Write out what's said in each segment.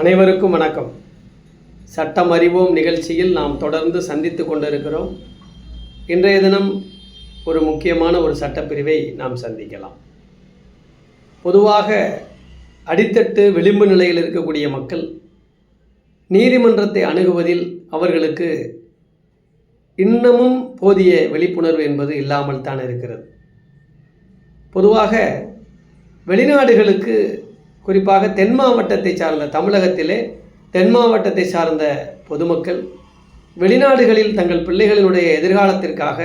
அனைவருக்கும் வணக்கம். சட்டம் அறிவோம் நிகழ்ச்சியில் நாம் தொடர்ந்து சந்தித்து கொண்டிருக்கிறோம். இன்றைய தினம் ஒரு முக்கியமான ஒரு சட்டப்பிரிவை நாம் சந்திக்கலாம். பொதுவாக அடித்தட்டு விளிம்பு நிலையில் இருக்கக்கூடிய மக்கள் நீதிமன்றத்தை அணுகுவதில் அவர்களுக்கு இன்னமும் போதிய விழிப்புணர்வு என்பது இல்லாமல் தான் இருக்கிறது. பொதுவாக வெளிநாடுகளுக்கு, குறிப்பாக தென் மாவட்டத்தை சார்ந்த தமிழகத்திலே தென் மாவட்டத்தை சார்ந்த பொதுமக்கள் வெளிநாடுகளில் தங்கள் பிள்ளைகளினுடைய எதிர்காலத்திற்காக,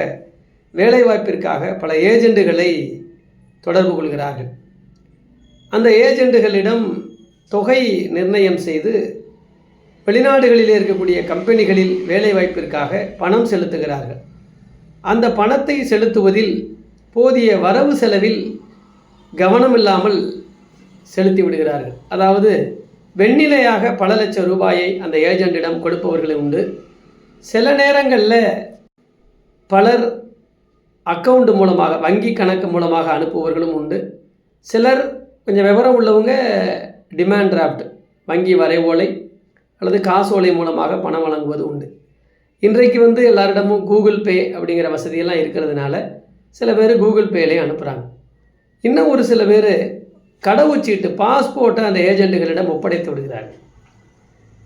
வேலைவாய்ப்பிற்காக பல ஏஜெண்டுகளை தொடர்பு கொள்கிறார்கள். அந்த ஏஜெண்டுகளிடம் தொகை நிர்ணயம் செய்து வெளிநாடுகளில் இருக்கக்கூடிய கம்பெனிகளில் வேலைவாய்ப்பிற்காக பணம் செலுத்துகிறார்கள். அந்த பணத்தை செலுத்துவதில் போதிய வரவு செலவில் கவனம் இல்லாமல் செலுத்தி விடுகிறார்கள். அதாவது வெண்ணிலையாக பல லட்சம் ரூபாயை அந்த ஏஜெண்டிடம் கொடுப்பவர்களும் உண்டு. சில நேரங்களில் பலர் அக்கவுண்ட் மூலமாக, வங்கி கணக்கு மூலமாக அனுப்புபவர்களும் உண்டு. சிலர் கொஞ்சம் விவரம் உள்ளவங்க டிமாண்ட் டிராஃப்ட், வங்கி வரைவோலை அல்லது காசோலை மூலமாக பணம் வழங்குவது உண்டு. இன்றைக்கு எல்லாரிடமும் கூகுள் பே அப்படிங்கிற வசதியெல்லாம் இருக்கிறதுனால சில பேர் கூகுள் பேலேயே அனுப்புகிறாங்க. இன்னும் ஒரு சில பேர் கடவுச்சீட்டு, பாஸ்போர்ட்டை அந்த ஏஜெண்டுகளிடம் ஒப்படைத்து விடுகிறார்கள்.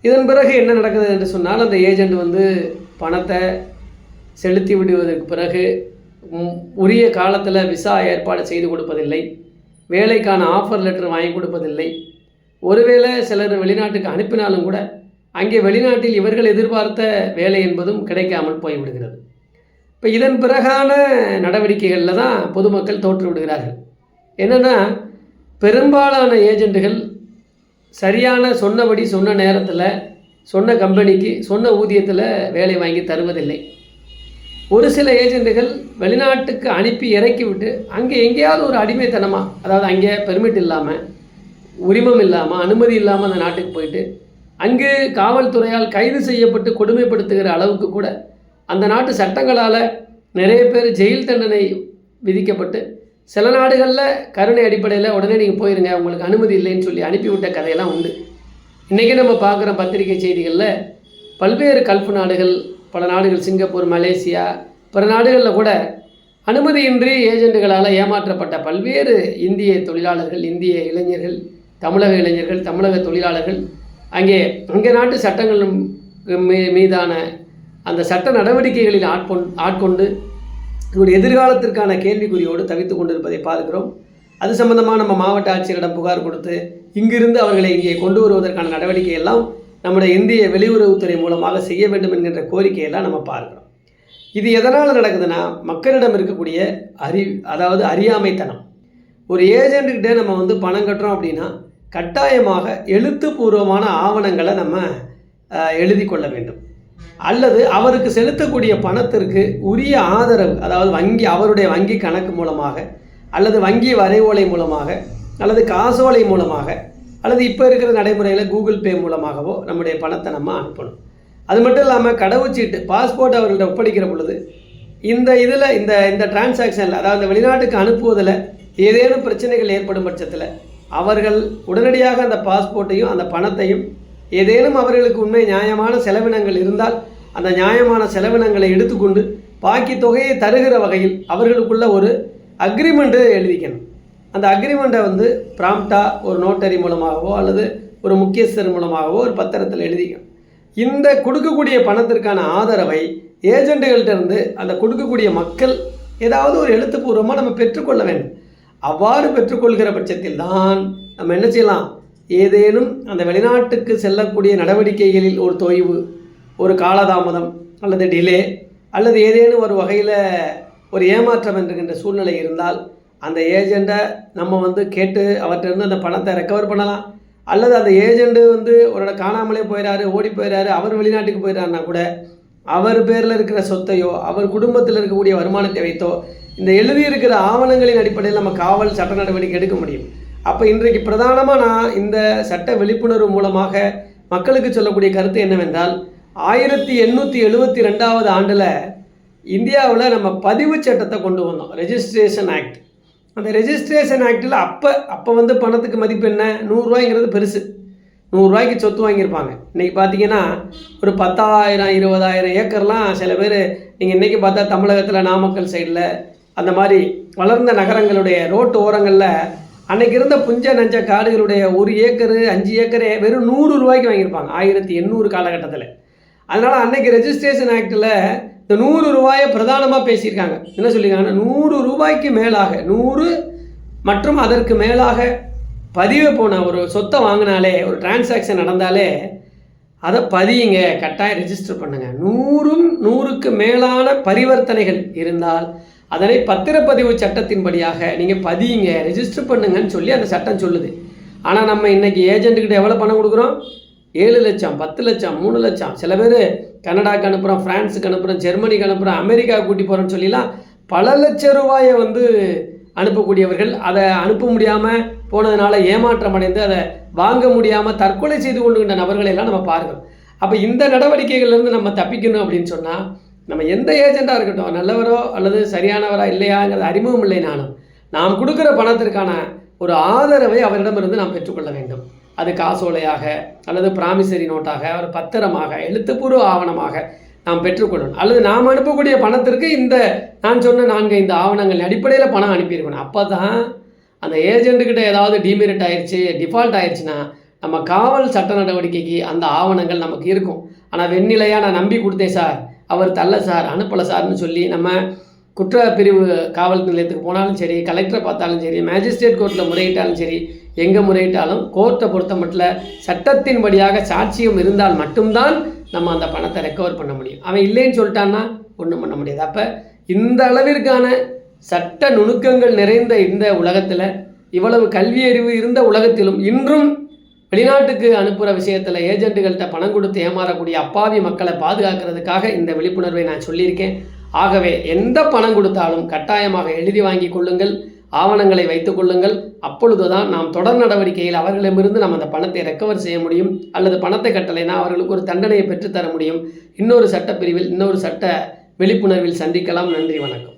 இதன் பிறகு என்ன நடக்குது என்று சொன்னால், அந்த ஏஜெண்ட் பணத்தை செலுத்தி விடுவதற்கு பிறகு உரிய காலத்தில் விசா ஏற்பாடு செய்து கொடுப்பதில்லை, வேலைக்கான ஆஃபர் லெட்டர் வாங்கி கொடுப்பதில்லை. ஒருவேளை சிலர் வெளிநாட்டுக்கு அனுப்பினாலும் கூட அங்கே வெளிநாட்டில் இவர்கள் எதிர்பார்த்த வேலை என்பதும் கிடைக்காமல் போய்விடுகிறது. இப்போ இதன் பிறகான நடவடிக்கைகளில் தான் பொதுமக்கள் தோற்று விடுகிறார்கள். என்னென்னா, பெரும்பாலான ஏஜெண்டுகள் சரியான சொன்னபடி சொன்ன நேரத்தில் சொன்ன கம்பெனிக்கு சொன்ன ஊதியத்தில் வேலை வாங்கி தருவதில்லை. ஒரு சில ஏஜெண்டுகள் வெளிநாட்டுக்கு அனுப்பி இறக்கி விட்டு அங்கே எங்கேயாவது ஒரு அடிமைத்தனமாக, அதாவது அங்கே பெர்மிட் இல்லாமல், உரிமம் இல்லாமல், அனுமதி இல்லாமல் அந்த நாட்டுக்கு போயிட்டு அங்கு காவல்துறையால் கைது செய்யப்பட்டு கொடுமைப்படுத்துகிற அளவுக்கு கூட அந்த நாட்டு சட்டங்களால் நிறைய பேர் ஜெயில் தண்டனை விதிக்கப்பட்டு, சில நாடுகளில் கருணை அடிப்படையில் உடனே நீங்கள் போயிருங்க, உங்களுக்கு அனுமதி இல்லைன்னு சொல்லி அனுப்பிவிட்ட கதையெல்லாம் உண்டு. இன்றைக்கி நம்ம பார்க்குற பத்திரிகை செய்திகளில் பல்வேறு கல்ஃப் நாடுகள், பல நாடுகள், சிங்கப்பூர், மலேசியா, பிற நாடுகளில் கூட அனுமதியின்றி ஏஜெண்டுகளால் ஏமாற்றப்பட்ட பல்வேறு இந்திய தொழிலாளர்கள், இந்திய இளைஞர்கள், தமிழக இளைஞர்கள், தமிழக தொழிலாளர்கள் அங்கே நாட்டு சட்டங்கள் மீதான அந்த சட்ட நடவடிக்கைகளில் ஆட்கொண்டு ஒரு எதிர்காலத்திற்கான கேள்விக்குறியோடு தவித்து கொண்டிருப்பதை பார்க்கிறோம். அது சம்பந்தமாக நம்ம மாவட்ட ஆட்சியரிடம் புகார் கொடுத்து இங்கிருந்து அவர்களை இங்கே கொண்டு வருவதற்கான நடவடிக்கையெல்லாம் நம்முடைய இந்திய வெளியுறவுத்துறை மூலமாக செய்ய வேண்டும் என்கின்ற கோரிக்கையெல்லாம் நம்ம பார்க்கிறோம். இது எதனால் நடக்குதுன்னா, மக்களிடம் இருக்கக்கூடிய அதாவது அறியாமைத்தனம். ஒரு ஏஜென்ட்டுக்கிட்டே நம்ம பணம் கட்டுறோம் அப்படின்னா கட்டாயமாக எழுத்துப்பூர்வமான ஆவணங்களை நம்ம எழுதி கொள்ள வேண்டும். அல்லது அவருக்கு செலுத்தக்கூடிய பணத்திற்கு உரிய ஆதரவு, அதாவது அவருடைய வங்கி கணக்கு மூலமாக, அல்லது வங்கி வரைவோலை மூலமாக, அல்லது காசோலை மூலமாக, அல்லது இப்போ இருக்கிற நடைமுறையில் கூகுள் பே மூலமாகவோ நம்முடைய பணத்தை நம்ம அனுப்பணும். அது மட்டும் இல்லாமல் கடவுச்சீட்டு, பாஸ்போர்ட் அவர்கள்ட்ட ஒப்படைக்கிற பொழுது இந்த டிரான்சாக்ஷனில், அதாவது வெளிநாட்டுக்கு அனுப்புவதில் ஏதேனும் பிரச்சனைகள் ஏற்படும் பட்சத்தில் அவர்கள் உடனடியாக அந்த பாஸ்போர்ட்டையும் அந்த பணத்தையும், ஏதேனும் அவர்களுக்கு உண்மை நியாயமான செலவினங்கள் இருந்தால் அந்த நியாயமான செலவினங்களை எடுத்துக்கொண்டு பாக்கி தொகையை தருகிற வகையில் அவர்களுக்குள்ள ஒரு அக்ரிமெண்ட்டு எழுதிக்கணும். அந்த அக்ரிமெண்ட்டை ப்ராம்ப்டாக ஒரு நோட்டரி மூலமாகவோ அல்லது ஒரு முக்கியஸ்தர் மூலமாகவோ ஒரு பத்திரத்தில் எழுதிக்கணும். இந்த கொடுக்கக்கூடிய பணத்திற்கான ஆதரவை ஏஜெண்டுகள்கிட்ட இருந்து அந்த கொடுக்கக்கூடிய மக்கள் ஏதாவது ஒரு எழுத்துப்பூர்வமாக நம்ம பெற்றுக்கொள்ள வேண்டும். அவ்வாறு பெற்றுக்கொள்கிற பட்சத்தில் தான் நம்ம என்ன செய்யலாம், ஏதேனும் அந்த வெளிநாட்டுக்கு செல்லக்கூடிய நடவடிக்கைகளில் ஒரு தொய்வு, ஒரு காலதாமதம் அல்லது டிலே, அல்லது ஏதேனும் ஒரு வகையில் ஒரு ஏமாற்றம் என்கின்ற சூழ்நிலை இருந்தால் அந்த ஏஜெண்டை நம்ம கேட்டு அவர்கிட்ட அந்த பணத்தை ரெக்கவர் பண்ணலாம். அல்லது அந்த ஏஜெண்டு ஒரு காணாமலே போயிடாரு, ஓடி போயிடாரு, அவர் வெளிநாட்டுக்கு போயிடாருன்னா கூட அவர் பேரில் இருக்கிற சொத்தையோ அவர் குடும்பத்தில் இருக்கக்கூடிய வருமானத்தை வைத்தோ இந்த எழுதியிருக்கிற ஆவணங்களின் அடிப்படையில் நம்ம காவல் சட்ட நடவடிக்கை எடுக்க முடியும். அப்போ இன்றைக்கு பிரதானமாக நான் இந்த சட்ட விழிப்புணர்வு மூலமாக மக்களுக்கு சொல்லக்கூடிய கருத்து என்னவென்றால், 1872 ஆண்டில் இந்தியாவில் நம்ம பதிவு சட்டத்தை கொண்டு வந்தோம், ரெஜிஸ்ட்ரேஷன் ஆக்ட். அந்த ரெஜிஸ்ட்ரேஷன் ஆக்டில் அப்போ பணத்துக்கு மதிப்பு என்ன, 100 ரூபாய்ங்கிறது பெருசு. 100 ரூபாய்க்கு சொத்து வாங்கியிருப்பாங்க. இன்றைக்கி பார்த்தீங்கன்னா ஒரு 10,000 20,000 ஏக்கர்லாம் சில பேர் நீங்கள் இன்றைக்கி பார்த்தா தமிழகத்தில் நாமக்கல் சைடில் அந்த மாதிரி வளர்ந்த நகரங்களுடைய ரோட்டு ஓரங்களில் அன்றைக்கி இருந்த புஞ்ச நஞ்ச காடுகளுடைய 1 ஏக்கரு 5 ஏக்கரே வெறும் 100 ரூபாய்க்கு வாங்கியிருப்பாங்க 1800 காலகட்டத்தில். அதனால் அன்றைக்கி ரெஜிஸ்ட்ரேஷன் ஆக்டில் இந்த 100 ரூபாயை பிரதானமாக பேசியிருக்காங்க. என்ன சொல்லியிருக்காங்கன்னா 100 ரூபாய்க்கு மேலாக 100 மற்றும் அதற்கு மேலாக பதிவு போன ஒரு சொத்தை வாங்கினாலே ஒரு டிரான்சாக்ஷன் நடந்தாலே அதை பதியுங்க, கட்டாயம் ரெஜிஸ்டர் பண்ணுங்கள். 100க்கு மேலான பரிவர்த்தனைகள் இருந்தால் அதனை பத்திரப்பதிவு சட்டத்தின்படியாக நீங்கள் பதியுங்க, ரெஜிஸ்டர் பண்ணுங்கன்னு சொல்லி அந்த சட்டம் சொல்லுது. ஆனால் நம்ம இன்றைக்கி ஏஜென்ட்டுக்கிட்ட எவ்வளோ பணம் கொடுக்குறோம்? 7 லட்சம் 10 லட்சம் 3 லட்சம், சில பேர் கனடாவுக்கு அனுப்புகிறோம், ஃப்ரான்ஸுக்கு அனுப்புகிறோம், ஜெர்மனிக்கு அனுப்புகிறோம், அமெரிக்காவுக்கு கூட்டி போகிறோன்னு சொல்லிலாம் பல லட்சம் ரூபாயை அனுப்பக்கூடியவர்கள் அதை அனுப்ப முடியாமல் போனதுனால ஏமாற்றம் அடைந்து அதை வாங்க முடியாமல் தற்கொலை செய்து கொண்டுகின்ற நபர்களெல்லாம் நம்ம பார்க்கிறோம். அப்போ இந்த நடவடிக்கைகள்லேருந்து நம்ம தப்பிக்கணும் அப்படின்னு சொன்னால் நம்ம எந்த ஏஜெண்ட்டாக இருக்கட்டும், நல்லவரோ அல்லது சரியானவரா இல்லையாங்கிறது அறிமுகம் இல்லைனாலும் நாம் கொடுக்குற பணத்திற்கான ஒரு ஆதரவை அவரிடமிருந்து நாம் பெற்றுக்கொள்ள வேண்டும். அது காசோலையாக அல்லது ப்ராமிசரி நோட்டாக ஒரு பத்திரமாக எழுத்துப்பூர்வ ஆவணமாக நாம் பெற்றுக்கொள்ளணும். அல்லது நாம் அனுப்பக்கூடிய பணத்திற்கு இந்த நான் சொன்ன 4-5 ஆவணங்கள் அடிப்படையில் பணம் அனுப்பியிருக்கணும். அப்போ தான் அந்த ஏஜென்ட்டுக்கிட்ட ஏதாவது டிமெரிட் ஆயிடுச்சு, டிஃபால்ட் ஆயிடுச்சுன்னா நம்ம காவல் சட்ட நடவடிக்கைக்கு அந்த ஆவணங்கள் நமக்கு இருக்கும். ஆனால் வெண்ணிலையாக நான் நம்பி கொடுத்தேன் சார், அவர் தள்ள சார், அனுப்பலை சார்னு சொல்லி நம்ம குற்றப்பிரிவு காவல் நிலையத்துக்கு போனாலும் சரி, கலெக்டரை பார்த்தாலும் சரி, மேஜிஸ்ட்ரேட் கோர்ட்டில் முறையிட்டாலும் சரி, எங்கே முறையிட்டாலும் கோர்ட்டை பொறுத்த மட்டும் சட்டத்தின்படியாக சாட்சியம் இருந்தால் மட்டும்தான் நம்ம அந்த பணத்தை ரெக்கவர் பண்ண முடியும். அவன் இல்லைன்னு சொல்லிட்டான்னா ஒன்றும் பண்ண முடியாது. அப்போ இந்த அளவிற்கான சட்ட நுணுக்கங்கள் நிறைந்த இந்த உலகத்தில், இவ்வளவு கல்வி அறிவு இருந்த உலகத்திலும் இன்றும் வெளிநாட்டுக்கு அனுப்புகிற விஷயத்தில் ஏஜென்ட்டுகள்கிட்ட பணம் கொடுத்து ஏமாறக்கூடிய அப்பாவி மக்களை பாதுகாக்கிறதுக்காக இந்த விழிப்புணர்வை நான் சொல்லியிருக்கேன். ஆகவே எந்த பணம் கொடுத்தாலும் கட்டாயமாக எழுதி வாங்கி கொள்ளுங்கள், ஆவணங்களை வைத்துக் கொள்ளுங்கள். அப்பொழுது தான் நாம் தொடர் நடவடிக்கையில் அவர்களிடமிருந்து நம்ம அந்த பணத்தை ரெக்கவர் செய்ய முடியும். அல்லது பணத்தை கட்டலைன்னா அவர்களுக்கு ஒரு தண்டனையை பெற்றுத்தர முடியும். இன்னொரு சட்டப்பிரிவில் இன்னொரு சட்ட விழிப்புணர்வில் சந்திக்கலாம். நன்றி, வணக்கம்.